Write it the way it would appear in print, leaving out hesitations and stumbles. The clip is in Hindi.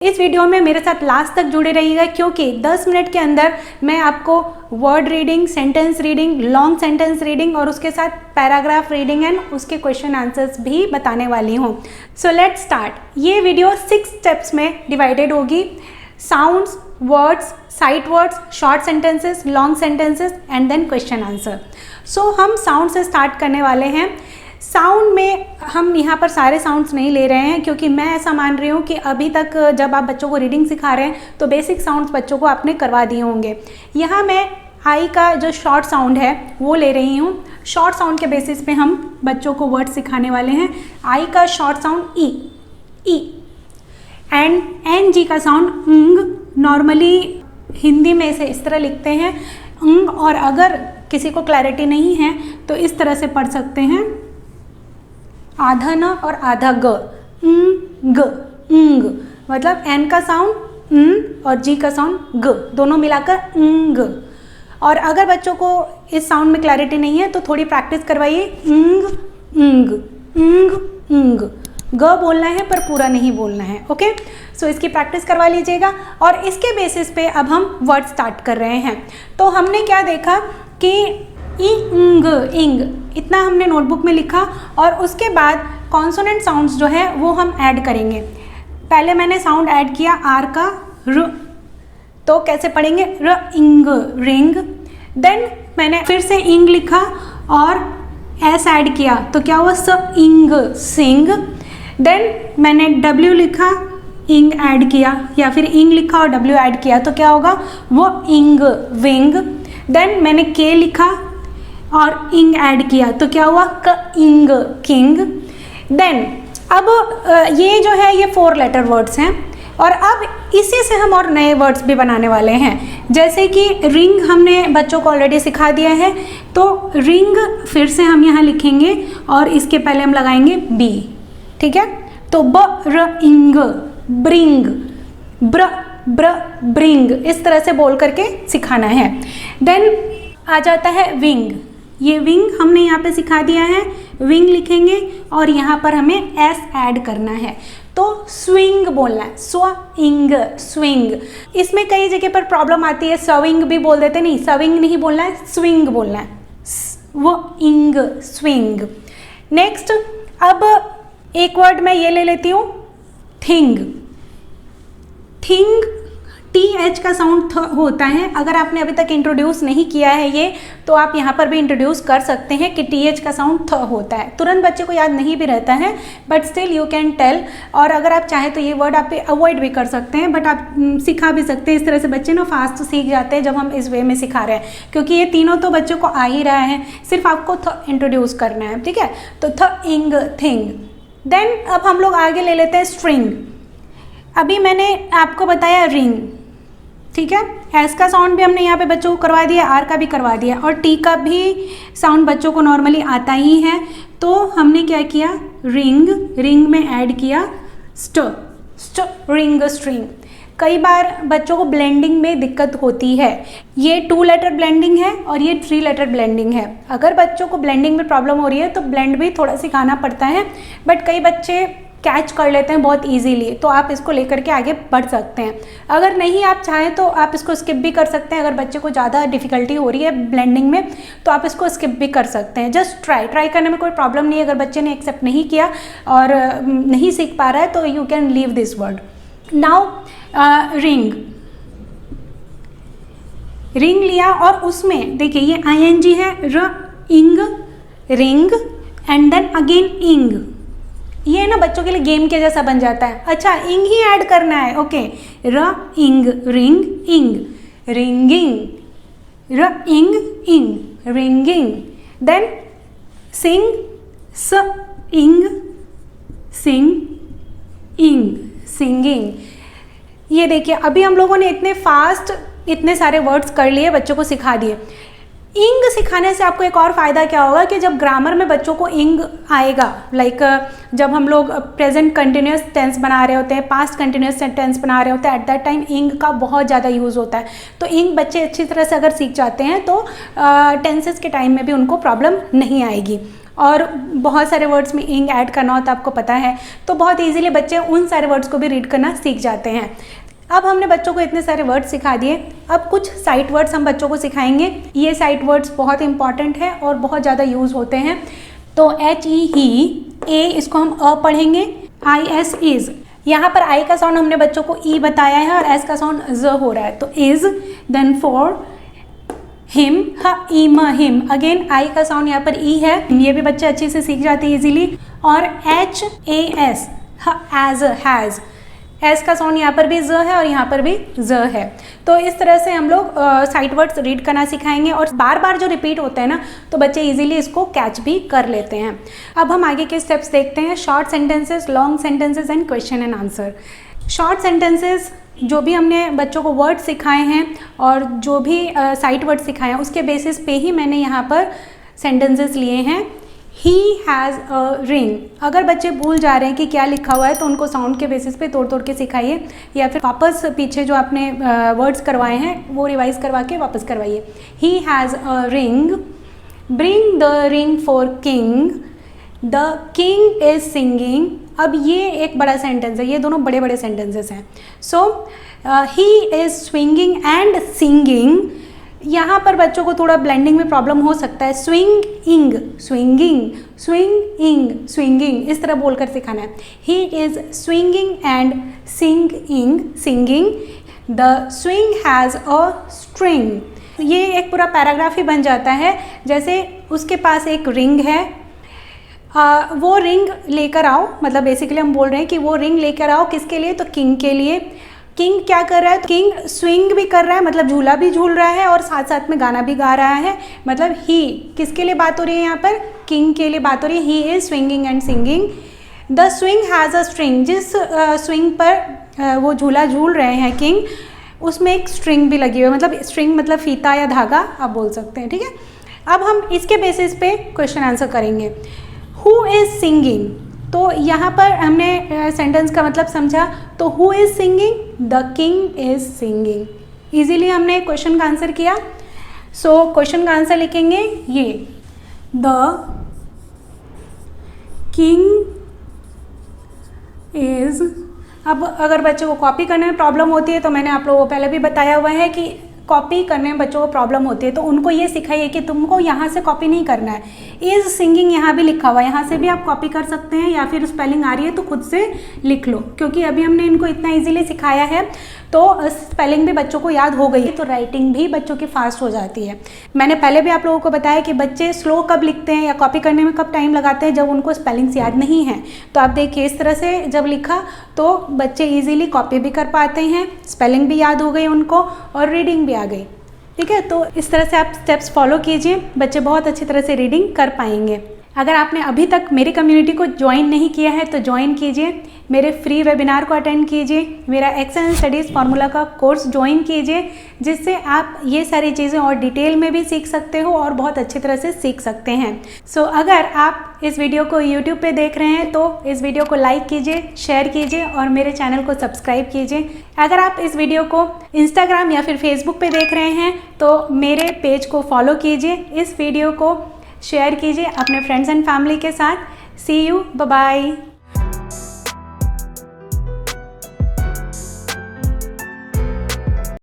इस वीडियो में मेरे साथ लास्ट तक जुड़े रहिएगा क्योंकि 10 मिनट के अंदर मैं आपको word reading, sentence reading, long sentence reading और उसके साथ पैराग्राफ रीडिंग एंड उसके क्वेश्चन आंसर्स भी बताने वाली हूँ। So let's start. ये वीडियो 6 स्टेप्स में डिवाइडेड होगी। Sounds, words, sight words, short sentences, long sentences and then question answer. So हम साउंड से स्टार्ट करने वाले हैं। साउंड में हम यहाँ पर सारे साउंड्स नहीं ले रहे हैं क्योंकि मैं ऐसा मान रही हूँ कि अभी तक जब आप बच्चों को रीडिंग सिखा रहे हैं तो बेसिक साउंड्स बच्चों को आपने करवा दिए होंगे। यहाँ मैं आई का जो शॉर्ट साउंड है वो ले रही हूँ। शॉर्ट साउंड के बेसिस पे हम बच्चों को वर्ड सिखाने वाले हैं। आई का शॉर्ट साउंड ई एंड एन जी का साउंड ंग। नॉर्मली हिंदी में इसे इस तरह लिखते हैं ंग, और अगर किसी को क्लैरिटी नहीं है तो इस तरह से पढ़ सकते हैं, आधा न और आधा ग, ंग। मतलब एन का साउंड और जी का साउंड ग, दोनों मिलाकर ंग। और अगर बच्चों को इस साउंड में क्लैरिटी नहीं है तो थोड़ी प्रैक्टिस करवाइए। ंग ग बोलना है पर पूरा नहीं बोलना है। ओके, सो इसकी प्रैक्टिस करवा लीजिएगा। और इसके बेसिस पे अब हम वर्ड स्टार्ट कर रहे हैं। तो हमने क्या देखा कि इंग इतना हमने नोटबुक में लिखा और उसके बाद कॉन्सोनेंट साउंड्स जो है वो हम ऐड करेंगे। पहले मैंने साउंड ऐड किया आर का र, तो कैसे पढ़ेंगे र इंग, रिंग। देन मैंने फिर से इंग लिखा और एस ऐड किया तो क्या हुआ स इंग, सिंग। देन मैंने डब्ल्यू लिखा, इंग ऐड किया, या फिर इंग लिखा और डब्ल्यू ऐड किया तो क्या होगा वो इंग, विंग। देन मैंने के लिखा और इंग ऐड किया तो क्या हुआ क इंग, किंग। देन अब ये जो है ये 4 लेटर वर्ड्स हैं और अब इसी से हम और नए वर्ड्स भी बनाने वाले हैं। जैसे कि रिंग हमने बच्चों को ऑलरेडी सिखा दिया है, तो रिंग फिर से हम यहाँ लिखेंगे और इसके पहले हम लगाएंगे बी। ठीक है, तो ब र इंग, ब्रिंग, ब्र ब्र ब्रिंग, इस तरह से बोल करके सिखाना है। देन आ जाता है विंग। ये विंग हमने यहाँ पे सिखा दिया है, विंग लिखेंगे और यहाँ पर हमें एस ऐड करना है तो स्विंग बोलना है, स्विंग, स्विंग। इसमें कई जगह पर प्रॉब्लम आती है, स्विंग भी बोल देते, नहीं स्विंग नहीं बोलना है, स्विंग बोलना है, वो इंग, स्विंग। नेक्स्ट अब एक वर्ड मैं ये ले लेती हूँ थिंग। थिंग टी एच का साउंड होता है। अगर आपने अभी तक इंट्रोड्यूस नहीं किया है ये तो आप यहाँ पर भी इंट्रोड्यूस कर सकते हैं कि टी एच का साउंड थ होता है। तुरंत बच्चे को याद नहीं भी रहता है but still you can tell. और अगर आप चाहें तो ये वर्ड आप अवॉइड भी कर सकते हैं बट आप सिखा भी सकते हैं। इस तरह से बच्चे ना फास्ट सीख जाते हैं जब हम इस वे में सिखा रहे हैं, क्योंकि ये तीनों तो बच्चों को आ ही रहा है, सिर्फ आपको थ इंट्रोड्यूस करना है। ठीक है, तो थ इंग, थिंग। देन अब हम लोग आगे ले लेते हैं स्ट्रिंग। अभी मैंने आपको बताया रिंग, ठीक है, एस का साउंड भी हमने यहाँ पे बच्चों को करवा दिया, आर का भी करवा दिया और टी का भी साउंड बच्चों को नॉर्मली आता ही है। तो हमने क्या किया, रिंग, रिंग में ऐड किया स्ट, स्ट, रिंग, स्ट्रिंग। कई बार बच्चों को ब्लेंडिंग में दिक्कत होती है। ये 2 लेटर ब्लेंडिंग है और ये 3 लेटर ब्लेंडिंग है। अगर बच्चों को ब्लेंडिंग में प्रॉब्लम हो रही है तो ब्लेंड भी थोड़ा सिखाना पड़ता है, बट कई बच्चे कैच कर लेते हैं बहुत इजीली, तो आप इसको लेकर के आगे बढ़ सकते हैं। अगर नहीं आप चाहें तो आप इसको स्किप भी कर सकते हैं। अगर बच्चे को ज़्यादा डिफिकल्टी हो रही है ब्लेंडिंग में तो आप इसको स्किप भी कर सकते हैं। जस्ट ट्राई करने में कोई प्रॉब्लम नहीं है। अगर बच्चे ने एक्सेप्ट नहीं किया और नहीं सीख पा रहा है तो you can leave this word. Now ring, ring लिया और उसमें देखिए ये ING है, र इंग, रिंग एंड देन अगेन इंग। ये ना बच्चों के लिए गेम के जैसा बन जाता है। अच्छा, इंग ही ऐड करना है। ओके, र इंग, रिंग, इंग, रिंगिंग, र इंग, इंग, रिंगिंग। देन सिंग, स इंग, सिंग, इंग, सिंगिंग। ये देखिए अभी हम लोगों ने इतने फास्ट इतने सारे वर्ड्स कर लिए, बच्चों को सिखा दिए। इंग सिखाने से आपको एक और फ़ायदा क्या होगा कि जब ग्रामर में बच्चों को इंग आएगा, लाइक जब हम लोग प्रेजेंट कंटिन्यूस टेंस बना रहे होते हैं, पास्ट कंटिन्यूस टेंस बना रहे होते हैं, एट दैट टाइम इंग का बहुत ज़्यादा यूज़ होता है। तो इंग बच्चे अच्छी तरह से अगर सीख जाते हैं तो टेंसेस के टाइम में भी उनको प्रॉब्लम नहीं आएगी। और बहुत सारे वर्ड्स में इंग ऐड करना होता है, आपको पता है, तो बहुत ईजिली बच्चे उन सारे वर्ड्स को भी रीड करना सीख जाते हैं। अब हमने बच्चों को इतने सारे वर्ड्स सिखा दिए, अब कुछ साइट वर्ड्स हम बच्चों को सिखाएंगे। ये साइट वर्ड्स बहुत इंपॉर्टेंट है और बहुत ज़्यादा यूज़ होते हैं। तो एच ई ही, ए इसको हम अ पढ़ेंगे, आई एस इज़। यहाँ पर आई का साउंड हमने बच्चों को ई बताया है और एस का साउंड ज हो रहा है, तो is. Then for him, him, him, again I का साउंड यहाँ पर ई है, ये भी बच्चे अच्छे से सीख जाते हैं इजीली। और H A S, as, has, S का साउंड यहाँ पर भी ज है और यहाँ पर भी ज है। तो इस तरह से हम लोग साइट वर्ड्स रीड करना सिखाएंगे और बार बार जो रिपीट होते हैं ना, तो बच्चे इजीली इसको कैच भी कर लेते हैं। अब हम आगे के स्टेप्स देखते हैं, short sentences, long sentences and question and answer. Short sentences, जो भी हमने बच्चों को वर्ड सिखाए हैं और जो भी साइट वर्ड सिखाए हैं उसके बेसिस पे ही मैंने यहाँ पर सेंटेंसेस लिए हैं। ही हैज़ अ रिंग, अगर बच्चे भूल जा रहे हैं कि क्या लिखा हुआ है तो उनको साउंड के बेसिस पे तोड़ तोड़ के सिखाइए, या फिर वापस पीछे जो आपने वर्ड्स करवाए हैं वो रिवाइज करवा के वापस करवाइए। He has a ring, bring the ring for king, the king is singing. अब ये एक बड़ा सेंटेंस है, ये दोनों बड़े बड़े सेंटेंसेस हैं। So he is swinging and singing, यहाँ पर बच्चों को थोड़ा ब्लेंडिंग में प्रॉब्लम हो सकता है। स्विंग इंग, स्विंगिंग, स्विंग इंग, स्विंगिंग, इस तरह बोलकर सिखाना है। ही is swinging and singing, singing, the swing has a string. ये एक पूरा पैराग्राफ ही बन जाता है। जैसे उसके पास एक रिंग है, वो रिंग लेकर आओ, मतलब बेसिकली हम बोल रहे हैं कि वो रिंग लेकर आओ किसके लिए, तो किंग के लिए। किंग क्या कर रहा है, तो किंग स्विंग भी कर रहा है, मतलब झूला भी झूल रहा है और साथ साथ में गाना भी गा रहा है। मतलब ही, किसके लिए बात हो रही है यहाँ पर, किंग के लिए बात हो रही है। ही is swinging and singing, the swing has a string, जिस स्विंग पर वो झूला झूल रहे हैं किंग, उसमें एक स्ट्रिंग भी लगी हुई है, मतलब स्ट्रिंग मतलब फीता या धागा आप बोल सकते हैं, ठीक है। अब हम इसके बेसिस पे क्वेश्चन आंसर करेंगे। हु इज सिंगिंग, तो यहाँ पर हमने सेंटेंस का मतलब समझा, तो who is singing, the king is singing. Easily हमने क्वेश्चन का आंसर किया। सो क्वेश्चन का आंसर लिखेंगे ये, द किंग इज। अब अगर बच्चों को कॉपी करने में प्रॉब्लम होती है तो मैंने आप लोगों को पहले भी बताया हुआ है कि कॉपी करने में बच्चों को प्रॉब्लम होती है, तो उनको ये सिखाइए कि तुमको यहाँ से कॉपी नहीं करना है। इज सिंगिंग यहाँ भी लिखा हुआ है, यहाँ से भी आप कॉपी कर सकते हैं, या फिर स्पेलिंग आ रही है तो खुद से लिख लो, क्योंकि अभी हमने इनको इतना इजीली सिखाया है तो स्पेलिंग भी बच्चों को याद हो गई है, तो राइटिंग भी बच्चों की फास्ट हो जाती है। मैंने पहले भी आप लोगों को बताया कि बच्चे स्लो कब लिखते हैं या कॉपी करने में कब टाइम लगाते हैं, जब उनको स्पेलिंग्स याद नहीं है। तो आप देखिए इस तरह से जब लिखा तो बच्चे ईजिली कॉपी भी कर पाते हैं, स्पेलिंग भी याद हो गई उनको और रीडिंग भी आ गई, ठीक है। तो इस तरह से आप स्टेप्स फॉलो कीजिए, बच्चे बहुत अच्छी तरह से रीडिंग कर पाएंगे। अगर आपने अभी तक मेरी कम्युनिटी को ज्वाइन नहीं किया है तो ज्वाइन कीजिए, मेरे फ्री वेबिनार को अटेंड कीजिए, मेरा एक्सेल स्टडीज़ फार्मूला का कोर्स ज्वाइन कीजिए, जिससे आप ये सारी चीज़ें और डिटेल में भी सीख सकते हो और बहुत अच्छी तरह से सीख सकते हैं। सो अगर आप इस वीडियो को यूट्यूब पे देख रहे हैं तो इस वीडियो को लाइक कीजिए, शेयर कीजिए और मेरे चैनल को सब्सक्राइब कीजिए। अगर आप इस वीडियो को इंस्टाग्राम या फिर फेसबुक पे देख रहे हैं तो मेरे पेज को फॉलो कीजिए, इस वीडियो को शेयर कीजिए अपने फ्रेंड्स एंड फैमिली के साथ। सी यू, बाय बाय।